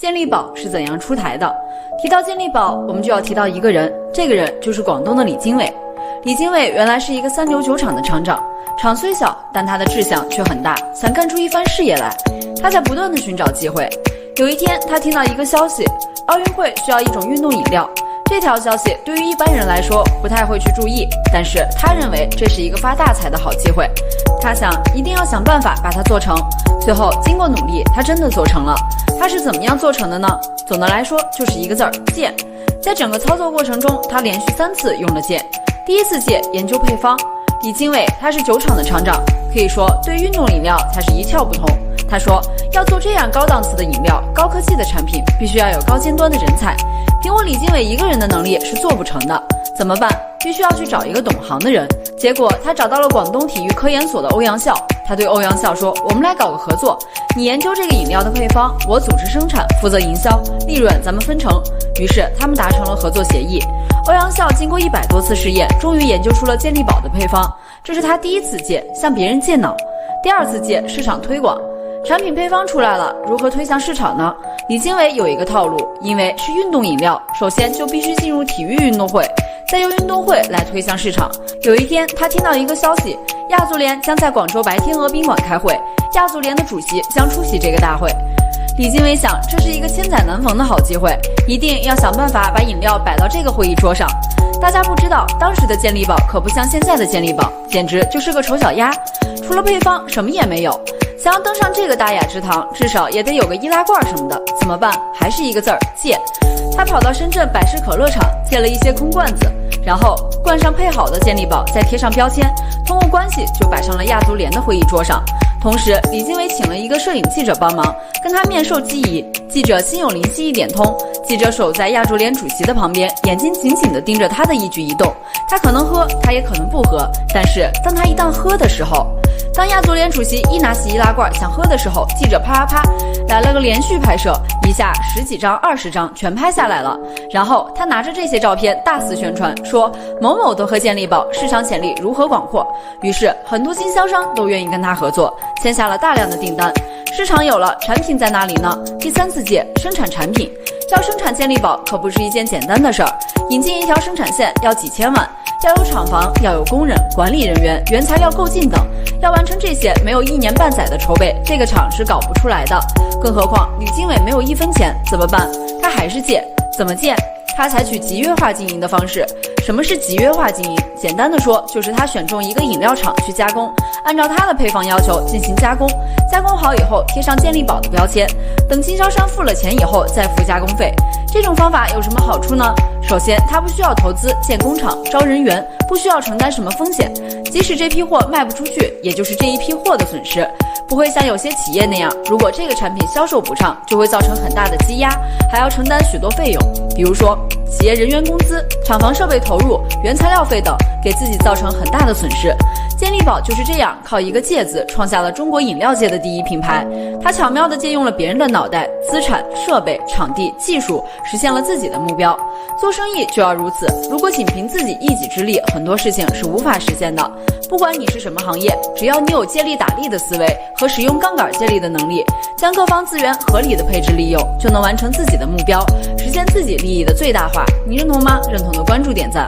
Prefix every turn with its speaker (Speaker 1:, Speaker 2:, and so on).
Speaker 1: 健力宝是怎样出台的？提到健力宝，我们就要提到一个人，这个人就是广东的李经纬。李经纬原来是一个三流酒厂的厂长，厂虽小，但他的志向却很大，想干出一番事业来。他在不断的寻找机会。有一天，他听到一个消息，奥运会需要一种运动饮料。这条消息对于一般人来说不太会去注意，但是他认为这是一个发大财的好机会。他想一定要想办法把它做成。最后经过努力，他真的做成了。他是怎么样做成的呢？总的来说就是一个字儿，戒。在整个操作过程中，他连续3次用了戒。第一次戒研究配方，李经纬他是酒厂的厂长，可以说对运动饮料他是一窍不通。他说要做这样高档次的饮料，高科技的产品，必须要有高尖端的人才。凭我李经纬一个人的能力是做不成的，怎么办？必须要去找一个懂行的人。结果他找到了广东体育科研所的欧阳笑，他对欧阳笑说，我们来搞个合作，你研究这个饮料的配方，我组织生产，负责营销，利润咱们分成。于是他们达成了合作协议。欧阳笑经过100多次试验，终于研究出了健力宝的配方，这是他第一次戒，向别人借脑。第二次戒，市场推广。产品配方出来了，如何推向市场呢？李经纬有一个套路，因为是运动饮料，首先就必须进入体育运动会，再由运动会来推向市场。有一天，他听到一个消息，亚足联将在广州白天鹅宾馆开会，亚足联的主席将出席这个大会。李经纬想，这是一个千载难逢的好机会，一定要想办法把饮料摆到这个会议桌上。大家不知道，当时的健力宝可不像现在的健力宝，简直就是个丑小鸭，除了配方什么也没有。想要登上这个大雅之堂，至少也得有个易拉罐什么的，怎么办？还是一个字儿，戒。他跑到深圳百事可乐厂借了一些空罐子，然后灌上配好的健力宝，再贴上标签，通过关系就摆上了亚足联的会议桌上。同时，李经纬请了一个摄影记者帮忙，跟他面授机宜。记者心有灵犀一点通，记者守在亚足联主席的旁边，眼睛紧紧地盯着他的一举一动。他可能喝，他也可能不喝，但是当他一旦喝的时候，当亚足联主席一拿起易拉罐想喝的时候，记者啪啪啪来了个连续拍摄，一下10几张、20张全拍下来了。然后他拿着这些照片大肆宣传，说某某都喝健力宝，市场潜力如何广阔。于是很多经销商都愿意跟他合作，签下了大量的订单。市场有了，产品在哪里呢？第3次戒，生产产品。要生产健力宝可不是一件简单的事儿，引进一条生产线要几千万，要有厂房，要有工人、管理人员、原材料购进等。要完成这些，没有1年半载的筹备，这个厂是搞不出来的。更何况李经纬没有1分钱，怎么办？他还是戒。怎么戒？他采取集约化经营的方式。什么是集约化经营？简单的说，就是他选中一个饮料厂去加工，按照他的配方要求进行加工，加工好以后贴上健力宝的标签，等经销商付了钱以后再付加工费。这种方法有什么好处呢？首先，他不需要投资建工厂、招人员，不需要承担什么风险，即使这批货卖不出去，也就是这一批货的损失，不会像有些企业那样，如果这个产品销售不畅，就会造成很大的积压，还要承担许多费用，比如说企业人员工资、厂房设备投入、原材料费等，给自己造成很大的损失。健力宝就是这样靠一个戒字创下了中国饮料界的第一品牌。他巧妙地借用了别人的脑袋、资产、设备、场地、技术，实现了自己的目标。做生意就要如此，如果仅凭自己一己之力，很多事情是无法实现的。不管你是什么行业，只要你有借力打力的思维和使用杠杆借力的能力，将各方资源合理的配置利用，就能完成自己的目标，实现自己利益的最大化。你认同吗？认同的关注点赞。